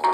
और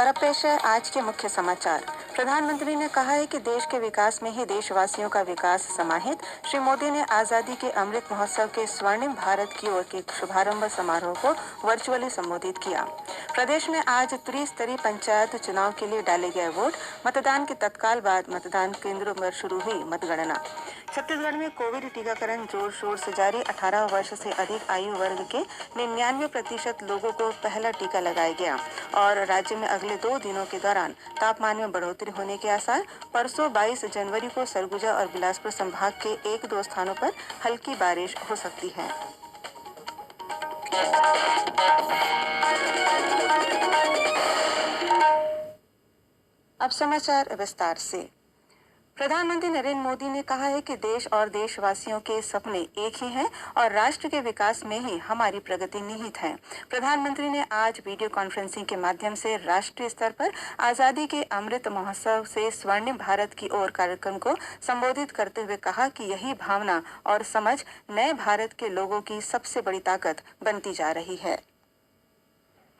अब पेश है आज के मुख्य समाचार। प्रधानमंत्री ने कहा है कि देश के विकास में ही देशवासियों का विकास समाहित। श्री मोदी ने आजादी के अमृत महोत्सव के स्वर्णिम भारत की ओर के शुभारंभ समारोह को वर्चुअली संबोधित किया। प्रदेश में आज त्रिस्तरीय पंचायत चुनाव के लिए डाले गए वोट। मतदान के तत्काल बाद मतदान केंद्रों पर शुरू हुई मतगणना। छत्तीसगढ़ में कोविड टीकाकरण जोर शोर से जारी। 18 वर्ष से अधिक आयु वर्ग के 99% लोगों को पहला टीका लगाया गया। और राज्य में अगले 2 दिनों के दौरान तापमान में बढ़ोतरी होने के आसार। परसों 22 जनवरी को सरगुजा और बिलासपुर संभाग के 1-2 स्थानों पर हल्की बारिश हो सकती है। अब समाचार विस्तार से। प्रधानमंत्री नरेंद्र मोदी ने कहा है कि देश और देशवासियों के सपने एक ही हैं और राष्ट्र के विकास में ही हमारी प्रगति निहित है। प्रधानमंत्री ने आज वीडियो कॉन्फ्रेंसिंग के माध्यम से राष्ट्रीय स्तर पर आजादी के अमृत महोत्सव से स्वर्णिम भारत की ओर कार्यक्रम को संबोधित करते हुए कहा कि यही भावना और समझ नए भारत के लोगों की सबसे बड़ी ताकत बनती जा रही है।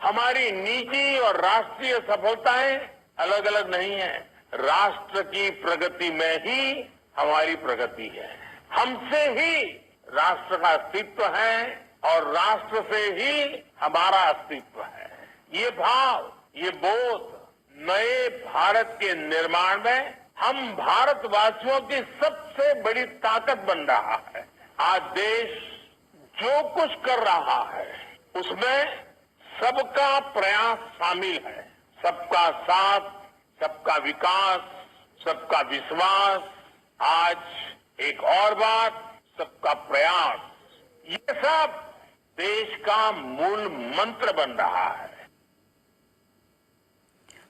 हमारी निजी और राष्ट्रीय सफलताएं अलग अलग नहीं है। राष्ट्र की प्रगति में ही हमारी प्रगति है। हमसे ही राष्ट्र का अस्तित्व है और राष्ट्र से ही हमारा अस्तित्व है। ये भाव, ये बोध नए भारत के निर्माण में हम भारतवासियों की सबसे बड़ी ताकत बन रहा है। आज देश जो कुछ कर रहा है उसमें सबका प्रयास शामिल है। सबका साथ, सबका विकास, सबका विश्वास, आज एक और बात, सबका प्रयास, ये सब देश का मूल मंत्र बन रहा है।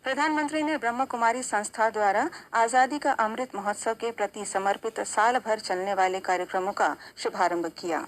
प्रधानमंत्री ने ब्रह्म कुमारी संस्था द्वारा आजादी का अमृत महोत्सव के प्रति समर्पित साल भर चलने वाले कार्यक्रमों का शुभारंभ किया।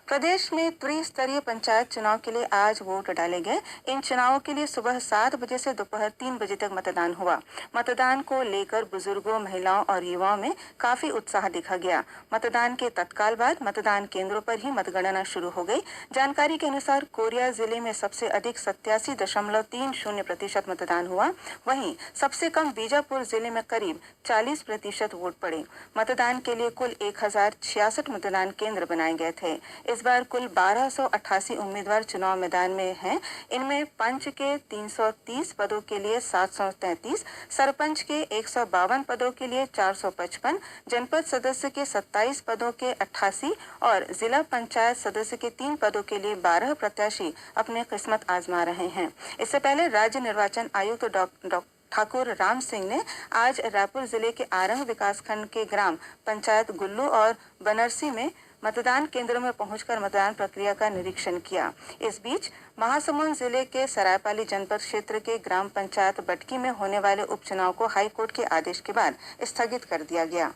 प्रदेश में त्रिस्तरीय पंचायत चुनाव के लिए आज वोट डाले गए। इन चुनावों के लिए सुबह 7 बजे से दोपहर 3 बजे तक मतदान हुआ। मतदान को लेकर बुजुर्गों, महिलाओं और युवाओं में काफी उत्साह दिखा गया। मतदान के तत्काल बाद मतदान केंद्रों पर ही मतगणना शुरू हो गई। जानकारी के अनुसार कोरिया जिले में सबसे अधिक 87.30% मतदान हुआ। वहीं सबसे कम बीजापुर जिले में करीब 40% वोट पड़े। मतदान के लिए कुल 1066 मतदान केंद्र बनाए गए थे। इस बार कुल 1288 उम्मीदवार चुनाव मैदान में हैं। इनमें पंच के 330 पदों के लिए 733, सरपंच के 152 पदों के लिए 455, जनपद सदस्य के 27 पदों के 88 और जिला पंचायत सदस्य के 3 पदों के लिए 12 प्रत्याशी अपनी किस्मत आजमा रहे हैं। इससे पहले राज्य निर्वाचन आयुक्त डॉ ठाकुर राम सिंह ने आज रायपुर जिले के आरंग विकासखंड के ग्राम पंचायत गुल्लू और बनरसी में मतदान केंद्रों में पहुंचकर मतदान प्रक्रिया का निरीक्षण किया। इस बीच महासमुंद जिले के सरायपाली जनपद क्षेत्र के ग्राम पंचायत बटकी में होने वाले उपचुनाव को हाईकोर्ट के आदेश के बाद स्थगित कर दिया गया।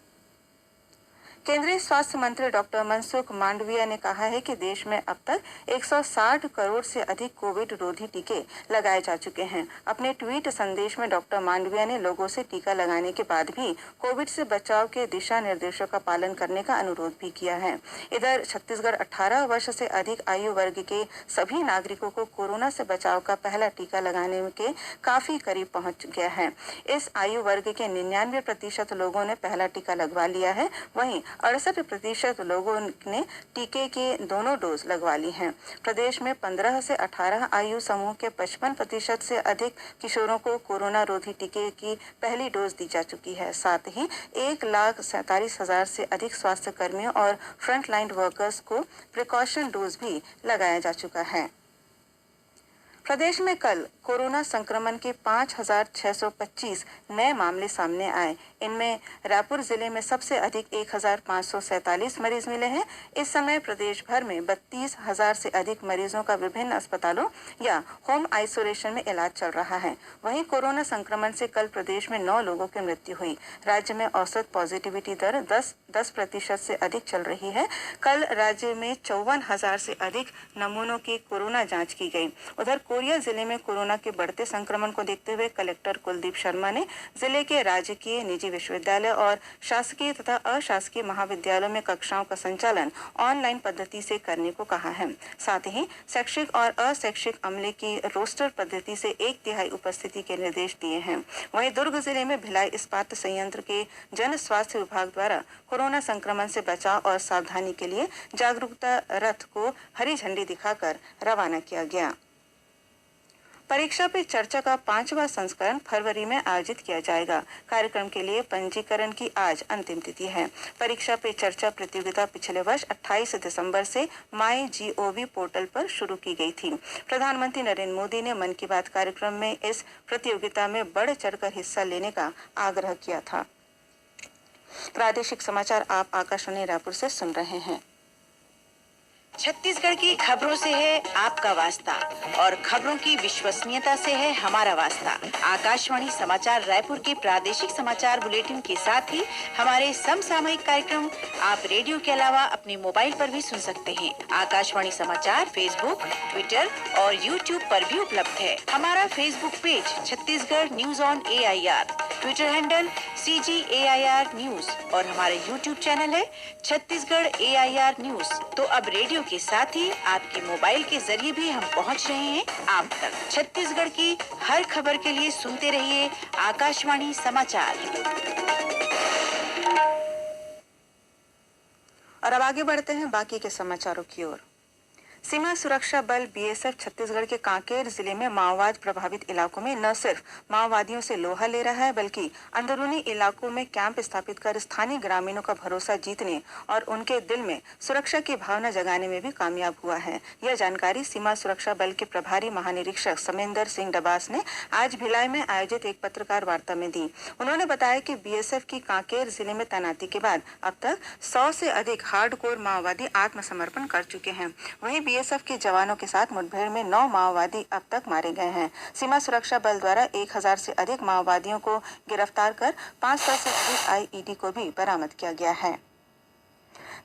केंद्रीय स्वास्थ्य मंत्री डॉक्टर मनसुख मांडविया ने कहा है कि देश में अब तक 160 करोड़ से अधिक कोविड रोधी टीके लगाए जा चुके हैं। अपने ट्वीट संदेश में डॉक्टर मांडविया ने लोगों से टीका लगाने के बाद भी कोविड से बचाव के दिशा निर्देशों का पालन करने का अनुरोध भी किया है। इधर छत्तीसगढ़ 18 वर्ष से अधिक आयु वर्ग के सभी नागरिकों को कोरोना से बचाव का पहला टीका लगाने के काफी करीब पहुंच गया है। इस आयु वर्ग के 99% लोगों ने पहला टीका लगवा लिया है। वहीं 68% लोगों ने टीके के दोनों डोज लगवा ली हैं। प्रदेश में 15 से 18 आयु समूह के 55% से अधिक किशोरों को कोरोना रोधी टीके की पहली डोज दी जा चुकी है। साथ ही 1,47,000 से अधिक स्वास्थ्य कर्मियों और फ्रंटलाइन वर्कर्स को प्रिकॉशन डोज भी लगाया जा चुका है। प्रदेश में कल कोरोना संक्रमण के 5,625 नए मामले सामने आए। इनमें रायपुर जिले में सबसे अधिक 1,547 मरीज मिले हैं। इस समय प्रदेश भर में 32,000 से अधिक मरीजों का विभिन्न अस्पतालों या होम आइसोलेशन में इलाज चल रहा है। वहीं कोरोना संक्रमण से कल प्रदेश में 9 लोगों की मृत्यु हुई। राज्य में औसत पॉजिटिविटी दर 10% से अधिक चल रही है। कल राज्य में 54,000 से अधिक नमूनों की कोरोना जाँच की गई। उधर कोरिया जिले में कोरोना के बढ़ते संक्रमण को देखते हुए कलेक्टर कुलदीप शर्मा ने जिले के राजकीय, निजी विश्वविद्यालय और शासकीय तथा अशासकीय महाविद्यालयों में कक्षाओं का संचालन ऑनलाइन पद्धति से करने को कहा है। साथ ही शैक्षिक और अशैक्षिक अमले की रोस्टर पद्धति से 1/3 उपस्थिति के निर्देश दिए हैं। वहीं दुर्ग जिले में भिलाई इस्पात संयंत्र के जन स्वास्थ्य विभाग द्वारा कोरोना संक्रमण से बचाव और सावधानी के लिए जागरूकता रथ को हरी झंडी दिखाकर रवाना किया गया। परीक्षा पे चर्चा का 5वां संस्करण फरवरी में आयोजित किया जाएगा। कार्यक्रम के लिए पंजीकरण की आज अंतिम तिथि है। परीक्षा पे चर्चा प्रतियोगिता पिछले वर्ष 28 दिसंबर से MyGov पोर्टल पर शुरू की गई थी। प्रधानमंत्री नरेंद्र मोदी ने मन की बात कार्यक्रम में इस प्रतियोगिता में बढ़ चढ़कर हिस्सा लेने का आग्रह किया था। प्रादेशिक समाचार आप आकाशवाणी रायपुर से सुन रहे हैं। छत्तीसगढ़ की खबरों से है आपका वास्ता और खबरों की विश्वसनीयता से है हमारा वास्ता। आकाशवाणी समाचार रायपुर के प्रादेशिक समाचार बुलेटिन के साथ ही हमारे समसामयिक कार्यक्रम आप रेडियो के अलावा अपने मोबाइल पर भी सुन सकते हैं। आकाशवाणी समाचार फेसबुक, ट्विटर और यूट्यूब पर भी उपलब्ध है। हमारा Facebook page Chhattisgarh news on AIR, Twitter handle CGAIR news और हमारा यूट्यूब चैनल है छत्तीसगढ़ AIR न्यूज। तो अब रेडियो के साथ ही आपके मोबाइल के जरिए भी हम पहुंच रहे हैं आप तक। छत्तीसगढ़ की हर खबर के लिए सुनते रहिए आकाशवाणी समाचार। और अब आगे बढ़ते हैं बाकी के समाचारों की ओर। सीमा सुरक्षा बल BSF छत्तीसगढ़ के कांकेर जिले में माओवाद प्रभावित इलाकों में न सिर्फ माओवादियों से लोहा ले रहा है बल्कि अंदरूनी इलाकों में कैंप स्थापित कर स्थानीय ग्रामीणों का भरोसा जीतने और उनके दिल में सुरक्षा की भावना जगाने में भी कामयाब हुआ है। यह जानकारी सीमा सुरक्षा बल के प्रभारी महानिरीक्षक समेंदर सिंह डबास ने आज भिलाई में आयोजित एक पत्रकार वार्ता में दी। उन्होंने बताया कि BSF की कांकेर जिले में तैनाती के बाद अब तक 100 से अधिक हार्डकोर माओवादी आत्मसमर्पण कर चुके हैं। वहीं BSF के जवानों के साथ मुठभेड़ में 9 माओवादी अब तक मारे गए हैं। सीमा सुरक्षा बल द्वारा 1000 से अधिक माओवादियों को गिरफ्तार कर 500 से अधिक IED को भी बरामद किया गया है।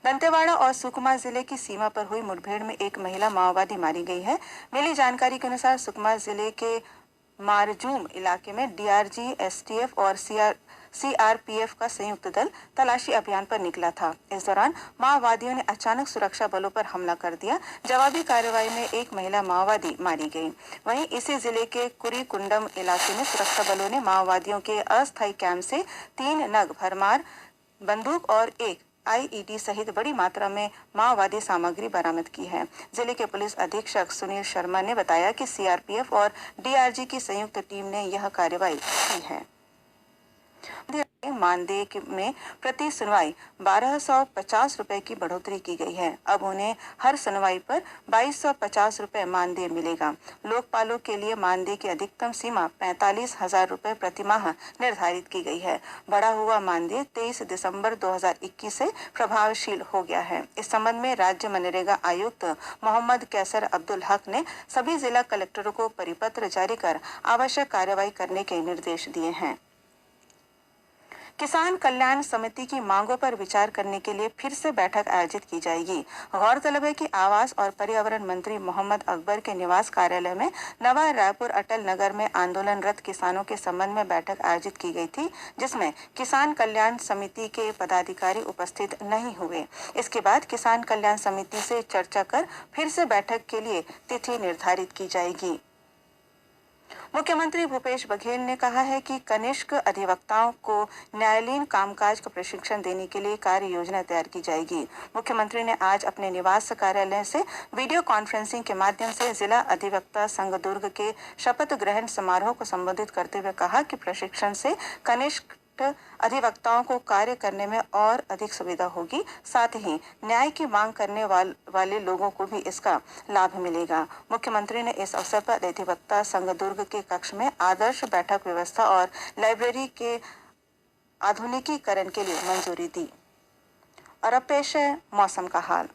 दंतेवाड़ा और सुकमा जिले की सीमा पर हुई मुठभेड़ में एक महिला माओवादी मारी गई है। मिली जानकारी के अनुसार सुकमा जिले के मारजूम इलाके में DRG, STF और CRPF का संयुक्त दल तलाशी अभियान पर निकला था। इस दौरान माओवादियों ने अचानक सुरक्षा बलों पर हमला कर दिया। जवाबी कार्रवाई में एक महिला माओवादी मारी गई। वहीं इसी जिले के कुरीकुंडम इलाके में सुरक्षा बलों ने माओवादियों के अस्थायी कैंप से 3 नग भरमार बंदूक और एक IED सहित बड़ी मात्रा में माओवादी सामग्री बरामद की है। जिले के पुलिस अधीक्षक सुनील शर्मा ने बताया कि CRPF और DRG की संयुक्त टीम ने यह कार्रवाई की है। मानदेय में प्रति सुनवाई 1250 रुपए की बढ़ोतरी की गई है। अब उन्हें हर सुनवाई पर 2250 रुपए मानदेय मिलेगा। लोकपालों के लिए मानदेय की अधिकतम सीमा 45,000 रुपए प्रति माह निर्धारित की गई है। बढ़ा हुआ मानदेय 23 दिसंबर 2021 से प्रभावशील हो गया है। इस संबंध में राज्य मनरेगा आयुक्त मोहम्मद कैसर अब्दुल हक ने सभी जिला कलेक्टरों को परिपत्र जारी कर आवश्यक कार्रवाई करने के निर्देश दिए हैं। किसान कल्याण समिति की मांगों पर विचार करने के लिए फिर से बैठक आयोजित की जाएगी। गौरतलब है कि आवास और पर्यावरण मंत्री मोहम्मद अकबर के निवास कार्यालय में नवा रायपुर अटल नगर में आंदोलनरत किसानों के संबंध में बैठक आयोजित की गई थी, जिसमें किसान कल्याण समिति के पदाधिकारी उपस्थित नहीं हुए। इसके बाद किसान कल्याण समिति से चर्चा कर फिर से बैठक के लिए तिथि निर्धारित की जाएगी। मुख्यमंत्री भूपेश बघेल ने कहा है कि कनिष्क अधिवक्ताओं को न्यायालयीन कामकाज का प्रशिक्षण देने के लिए कार्य योजना तैयार की जाएगी। मुख्यमंत्री ने आज अपने निवास कार्यालय से वीडियो कॉन्फ्रेंसिंग के माध्यम से जिला अधिवक्ता संघ दुर्ग के शपथ ग्रहण समारोह को संबोधित करते हुए कहा कि प्रशिक्षण से कनिष्क अधिवक्ताओं को कार्य करने में और अधिक सुविधा होगी। साथ ही न्याय की मांग करने वाले लोगों को भी इसका लाभ मिलेगा। मुख्यमंत्री ने इस अवसर पर अधिवक्ता संघ दुर्ग के कक्ष में आदर्श बैठक व्यवस्था और लाइब्रेरी के आधुनिकीकरण के लिए मंजूरी दी। और अब पेश है मौसम का हाल।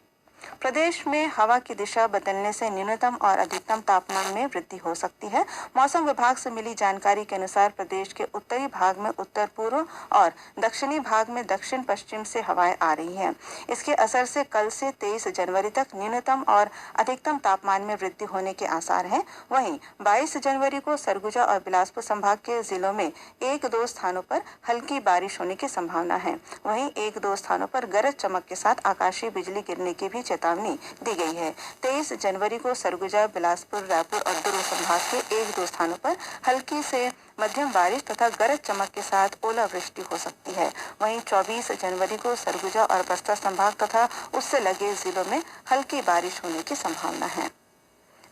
प्रदेश में हवा की दिशा बदलने से न्यूनतम और अधिकतम तापमान में वृद्धि हो सकती है। मौसम विभाग से मिली जानकारी के अनुसार प्रदेश के उत्तरी भाग में उत्तर पूर्व और दक्षिणी भाग में दक्षिण पश्चिम से हवाएं आ रही हैं। इसके असर से कल से 23 जनवरी तक न्यूनतम और अधिकतम तापमान में वृद्धि होने के आसार हैं। वहीं 22 जनवरी को सरगुजा और बिलासपुर संभाग के जिलों में 1-2 स्थानों पर हल्की बारिश होने की संभावना है। वहीं 1-2 स्थानों पर गरज चमक के साथ आकाशीय बिजली गिरने की भी चेतावनी दी गई है। 23 जनवरी को सरगुजा, बिलासपुर, रायपुर और दुर्ग संभाग के 1-2 स्थानों पर हल्की से मध्यम बारिश तथा गरज चमक के साथ ओलावृष्टि हो सकती है। वहीं 24 जनवरी को सरगुजा और बस्तर संभाग तथा उससे लगे जिलों में हल्की बारिश होने की संभावना है।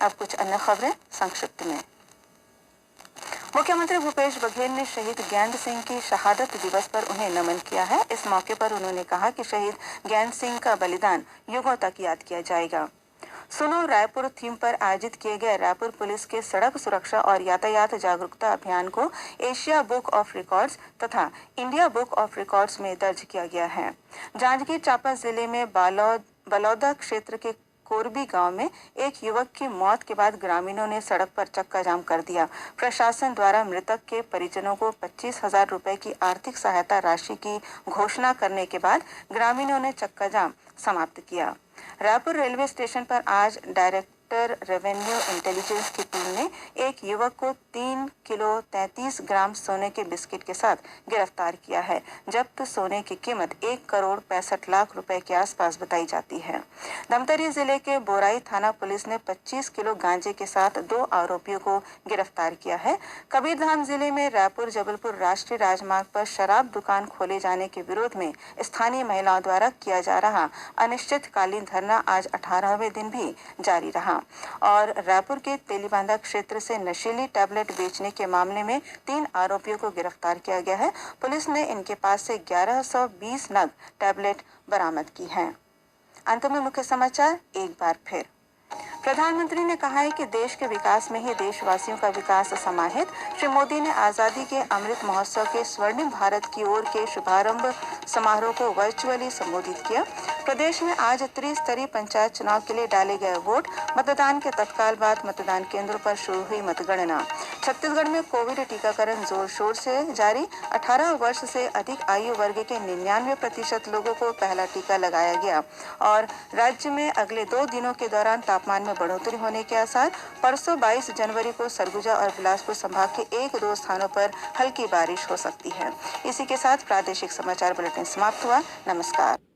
अब कुछ अन्य खबरें संक्षिप्त में। मुख्यमंत्री भूपेश बघेल ने शहीद ज्ञान सिंह की शहादत दिवस पर उन्हें नमन किया है। इस मौके पर उन्होंने कहा कि शहीद ज्ञान सिंह का बलिदान युगों तक याद किया जाएगा। सुनो रायपुर थीम पर आयोजित किए गए रायपुर पुलिस के सड़क सुरक्षा और यातायात जागरूकता अभियान को एशिया बुक ऑफ रिकॉर्ड्स तथा इंडिया बुक ऑफ रिकॉर्ड्स में दर्ज किया गया है। जांजगीर चांपा जिले में बलौदा क्षेत्र के कोरबी गांव में एक युवक की मौत के बाद ग्रामीणों ने सड़क पर चक्का जाम कर दिया। प्रशासन द्वारा मृतक के परिजनों को 25,000 रुपए की आर्थिक सहायता राशि की घोषणा करने के बाद ग्रामीणों ने चक्का जाम समाप्त किया। रायपुर रेलवे स्टेशन पर आज डायरेक्टर रेवेन्यू इंटेलिजेंस की टीम ने एक युवक को 3 किलो 33 ग्राम सोने के बिस्किट के साथ गिरफ्तार किया है। जब्त सोने की कीमत 1 करोड़ 65 लाख रुपए के आसपास बताई जाती है। धमतरी जिले के बोराई थाना पुलिस ने 25 किलो गांजे के साथ 2 आरोपियों को गिरफ्तार किया है। कबीरधाम जिले में रायपुर जबलपुर राष्ट्रीय राजमार्ग पर शराब दुकान खोले जाने के विरोध में स्थानीय महिलाओं द्वारा किया जा रहा अनिश्चितकालीन धरना आज 18वें दिन भी जारी रहा। और रायपुर के तेलीबांधा क्षेत्र से नशीली टैबलेट बेचने के मामले में 3 आरोपियों को गिरफ्तार किया गया है। पुलिस ने इनके पास से 1120 नग टैबलेट बरामद की है। अंत में मुख्य समाचार एक बार फिर। प्रधानमंत्री ने कहा है कि देश के विकास में ही देशवासियों का विकास समाहित। श्री मोदी ने आजादी के अमृत महोत्सव के स्वर्णिम भारत की ओर के शुभारंभ समारोह को वर्चुअली संबोधित किया। प्रदेश में आज त्रिस्तरीय पंचायत चुनाव के लिए डाले गए वोट। मतदान के तत्काल बाद मतदान केंद्रों पर शुरू हुई मतगणना। छत्तीसगढ़ में कोविड टीकाकरण जोर शोर से जारी। 18 वर्ष से अधिक आयु वर्ग के 99% लोगों को पहला टीका लगाया गया। और राज्य में अगले 2 दिनों के दौरान तापमान में बढ़ोतरी होने के आसार। परसों 22 जनवरी को सरगुजा और बिलासपुर संभाग के 1-2 स्थानों पर हल्की बारिश हो सकती है। इसी के साथ प्रादेशिक समाचार बुलेटिन समाप्त हुआ। नमस्कार।